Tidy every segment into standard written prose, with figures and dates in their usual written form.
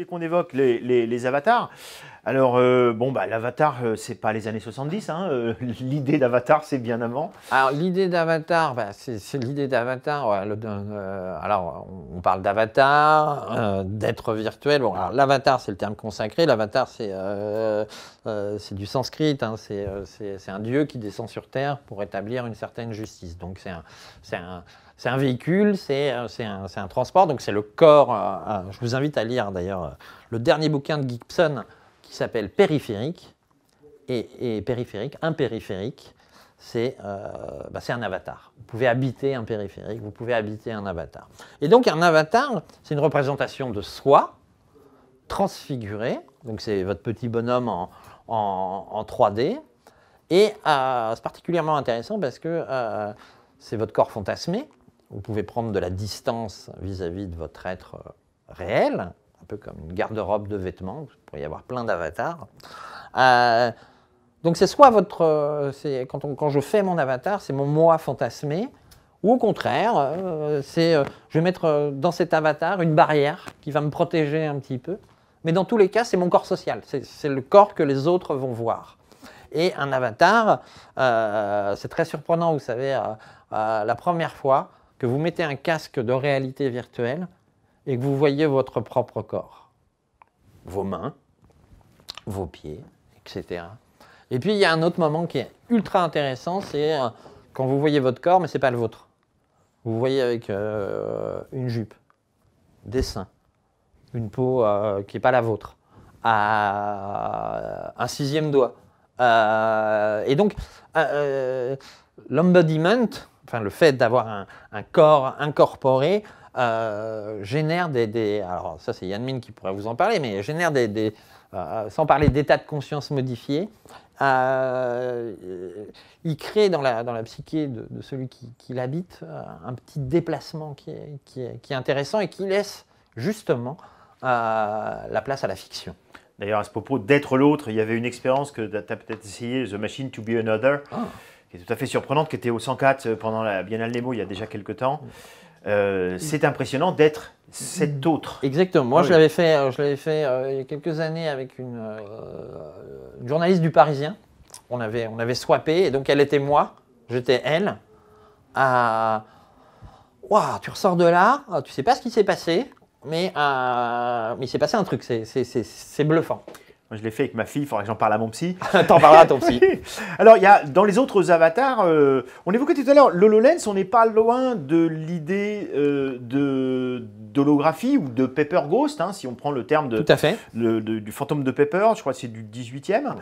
voulais qu'on évoque les avatars. Alors, bon, bah, l'avatar, c'est pas les années 70, hein, l'idée d'avatar, c'est bien avant. Alors, l'idée d'avatar, bah, c'est l'idée d'avatar. Ouais, alors, on parle d'avatar, d'être virtuel. Bon, alors, l'avatar, c'est le terme consacré. L'avatar, c'est du sanskrit. Hein, c'est un dieu qui descend sur Terre pour établir une certaine justice. Donc, c'est un véhicule, c'est un transport. Donc, c'est le corps. Je vous invite à lire, d'ailleurs, le dernier bouquin de Gibson qui s'appelle Périphérique. Et périphérique, un périphérique, c'est un avatar. Vous pouvez habiter un périphérique, vous pouvez habiter un avatar. Et donc un avatar, c'est une représentation de soi, transfiguré, donc c'est votre petit bonhomme en 3D, et c'est particulièrement intéressant parce que c'est votre corps fantasmé, vous pouvez prendre de la distance vis-à-vis de votre être réel, un peu comme une garde-robe de vêtements, il pourrait y avoir plein d'avatars. Donc c'est soit quand je fais mon avatar, c'est mon moi fantasmé, ou au contraire, je vais mettre dans cet avatar une barrière qui va me protéger un petit peu. Mais dans tous les cas, c'est mon corps social, c'est le corps que les autres vont voir. Et un avatar, c'est très surprenant, vous savez, la première fois que vous mettez un casque de réalité virtuelle et que vous voyez votre propre corps, vos mains, vos pieds, etc. Et puis, il y a un autre moment qui est ultra intéressant, c'est quand vous voyez votre corps, mais ce n'est pas le vôtre. Vous voyez avec une jupe, des seins, une peau qui n'est pas la vôtre, un sixième doigt. Et donc, l'embodiment, enfin le fait d'avoir un corps incorporé, génère alors ça c'est Yan Min qui pourrait vous en parler, mais génère sans parler d'état de conscience modifié, il crée dans la psyché de celui qui l'habite un petit déplacement qui est intéressant et qui laisse justement la place à la fiction. D'ailleurs, à ce propos d'être l'autre, il y avait une expérience que tu as peut-être essayé, The Machine to be Another, qui est tout à fait surprenante, qui était au 104 pendant la Biennale Nemo il y a déjà quelques temps. C'est impressionnant d'être cet autre. Exactement. Moi, je l'avais fait il y a quelques années avec une journaliste du Parisien. On avait swappé, et donc elle était moi, j'étais elle. Waouh, tu ressors de là, tu sais pas ce qui s'est passé, mais il s'est passé un truc, c'est bluffant. Moi, je l'ai fait avec ma fille, il faudra que j'en parle à mon psy. T'en parleras à ton psy. Alors, il y a, dans les autres avatars, on évoquait tout à l'heure l'HoloLens, on n'est pas loin de l'idée d'holographie ou de Paper Ghost, hein, si on prend le terme tout à fait. Du fantôme de Paper, je crois que c'est du 18e.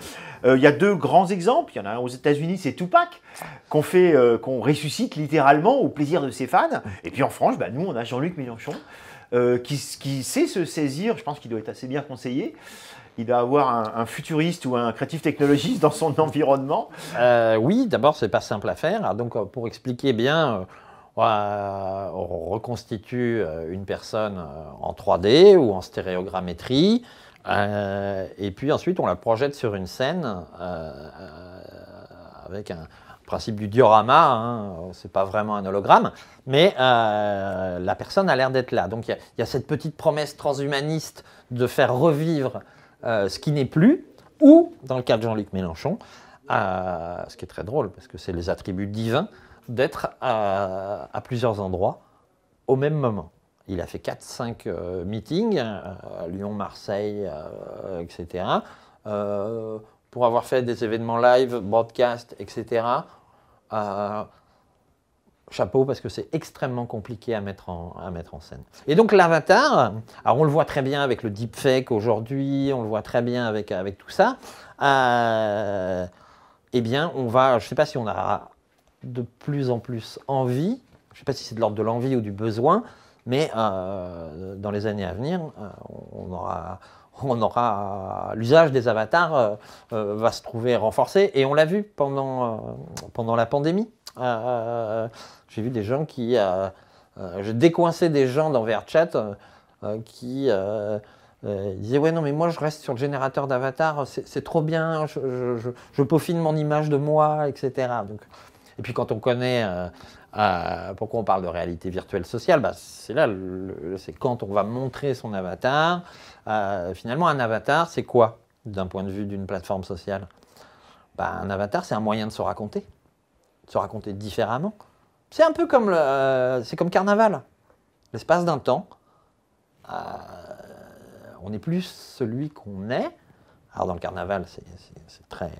Il y a deux grands exemples. Il y en a un aux États-Unis, c'est Tupac, qu'on ressuscite littéralement au plaisir de ses fans. Et puis en France, nous, on a Jean-Luc Mélenchon qui sait se saisir, je pense qu'il doit être assez bien conseillé. Il doit avoir un futuriste ou un créatif technologiste dans son environnement. Oui, d'abord, c'est pas simple à faire. Donc, pour expliquer bien, on reconstitue une personne en 3D ou en stéréogrammétrie. Et puis ensuite, on la projette sur une scène avec un principe du diorama. Hein, c'est pas vraiment un hologramme, mais la personne a l'air d'être là. Donc, il y a cette petite promesse transhumaniste de faire revivre ce qui n'est plus, ou, dans le cas de Jean-Luc Mélenchon, ce qui est très drôle, parce que c'est les attributs divins, d'être à plusieurs endroits au même moment. Il a fait 4-5 meetings, Lyon, Marseille, etc., pour avoir fait des événements live, broadcast, etc., chapeau, parce que c'est extrêmement compliqué à mettre en scène. Et donc l'avatar, alors on le voit très bien avec le deepfake aujourd'hui, on le voit très bien avec tout ça, eh bien je ne sais pas si on a de plus en plus envie, je ne sais pas si c'est de l'ordre de l'envie ou du besoin, mais dans les années à venir, on aura l'usage des avatars va se trouver renforcé, et on l'a vu pendant la pandémie. J'ai vu des gens j'ai décoincé des gens dans VRChat qui disaient « Ouais, non, mais moi, je reste sur le générateur d'avatar, c'est trop bien, je peaufine mon image de moi, etc. » Donc, Et puis quand on connaît pourquoi on parle de réalité virtuelle sociale, bah, c'est là, c'est quand on va montrer son avatar. Finalement, un avatar, c'est quoi d'un point de vue d'une plateforme sociale? Bah, un avatar, c'est un moyen de se raconter différemment. C'est un peu comme c'est comme Carnaval. L'espace d'un temps, on n'est plus celui qu'on est. Alors dans le Carnaval, c'est très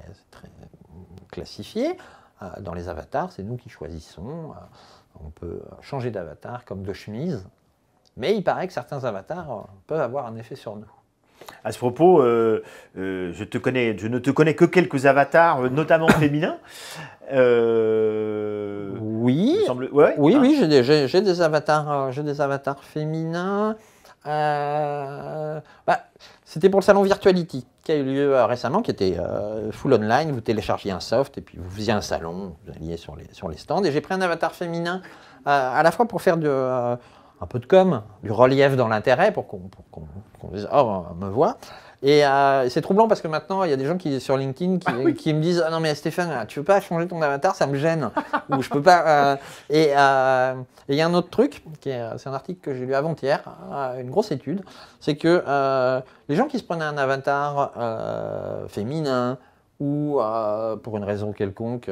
classifié. Dans les avatars, c'est nous qui choisissons. On peut changer d'avatar comme de chemise. Mais il paraît que certains avatars peuvent avoir un effet sur nous. À ce propos, je ne te connais que quelques avatars, notamment féminins. Oui, ouais, oui, hein. Oui, j'ai des avatars féminins. C'était pour le salon Virtuality qui a eu lieu récemment, qui était full online. Vous téléchargiez un soft et puis vous faisiez un salon, vous alliez sur les stands. Et j'ai pris un avatar féminin à la fois pour faire un peu de com, du relief dans l'intérêt pour qu'on dise « Oh, on me voit ». Et c'est troublant parce que maintenant, il y a des gens sur LinkedIn qui me disent « Ah non mais Stéphane, tu veux pas changer ton avatar, ça me gêne. » Ou je peux pas… Et il y a un autre truc, c'est un article que j'ai lu avant-hier, une grosse étude, c'est que les gens qui se prenaient un avatar féminin ou pour une raison quelconque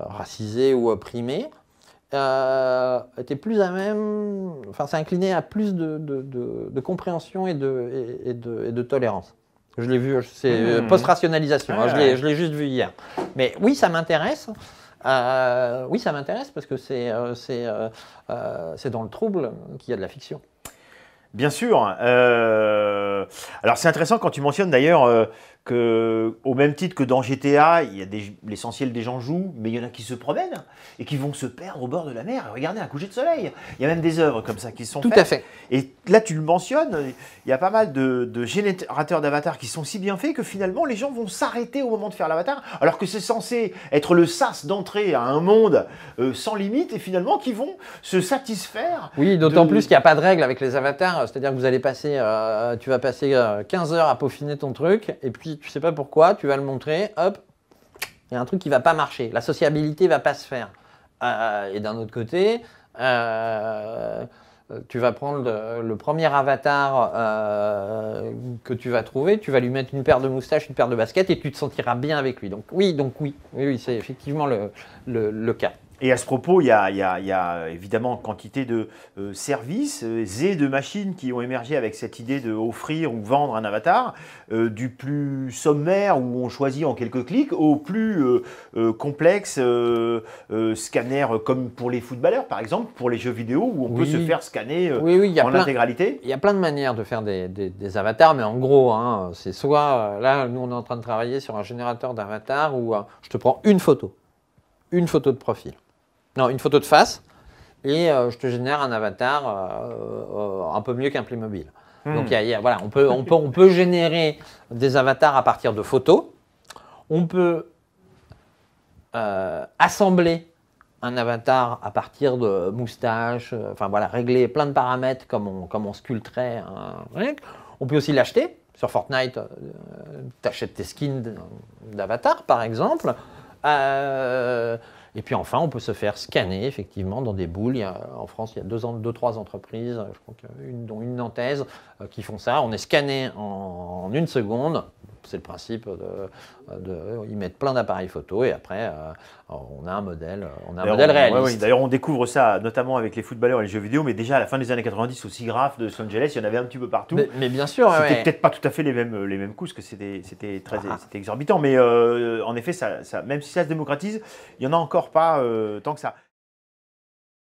racisé ou opprimé, était plus à même, enfin, c'est incliné à plus de compréhension et de tolérance. Je l'ai vu, c'est post-rationalisation, hein, je l'ai juste vu hier. Mais oui, ça m'intéresse. Oui, ça m'intéresse parce que c'est dans le trouble qu'il y a de la fiction. Bien sûr. Alors c'est intéressant quand tu mentionnes d'ailleurs que, au même titre que dans GTA, il y a l'essentiel des gens jouent, mais il y en a qui se promènent et qui vont se perdre au bord de la mer. Regardez un coucher de soleil. Il y a même des œuvres comme ça qui sont faites. Tout à fait. Et là, tu le mentionnes, il y a pas mal de générateurs d'avatars qui sont si bien faits que finalement, les gens vont s'arrêter au moment de faire l'avatar, alors que c'est censé être le sas d'entrée à un monde sans limite et finalement qui vont se satisfaire. Oui, d'autant plus qu'il n'y a pas de règle avec les avatars. C'est-à-dire que vous allez passer, tu vas passer 15 heures à peaufiner ton truc et puis tu sais pas pourquoi, tu vas le montrer, hop, il y a un truc qui va pas marcher, la sociabilité va pas se faire. Et d'un autre côté, tu vas prendre le premier avatar que tu vas trouver, tu vas lui mettre une paire de moustaches, une paire de baskets et tu te sentiras bien avec lui. Donc oui, c'est effectivement le cas. Et à ce propos, il y a évidemment quantité de services et de machines qui ont émergé avec cette idée d'offrir ou vendre un avatar, du plus sommaire où on choisit en quelques clics au plus complexe scanner comme pour les footballeurs par exemple, pour les jeux vidéo où on peut se faire scanner en intégralité. Il y a plein de manières de faire des avatars, mais en gros, hein, c'est soit, là nous on est en train de travailler sur un générateur d'avatar où je te prends une photo de profil. Non, une photo de face, et je te génère un avatar un peu mieux qu'un Playmobil. Donc voilà, on peut générer des avatars à partir de photos. On peut assembler un avatar à partir de moustaches, enfin voilà, régler plein de paramètres comme on sculpterait un truc. On peut aussi l'acheter. Sur Fortnite, tu achètes tes skins d'avatar, par exemple. Et puis enfin, on peut se faire scanner effectivement dans des boules. En France, il y a 2-3 entreprises, je crois dont une nantaise, qui font ça. On est scanné en 1 seconde. C'est le principe ils mettent plein d'appareils photo et après on a un modèle, réaliste. Oui. D'ailleurs, on découvre ça notamment avec les footballeurs et les jeux vidéo, mais déjà à la fin des années 90 au SIGGRAPH de Los Angeles, il y en avait un petit peu partout. Mais bien sûr, c'était peut-être pas tout à fait les mêmes coûts, parce que c'était exorbitant, mais en effet, même si ça se démocratise, il n'y en a encore pas tant que ça.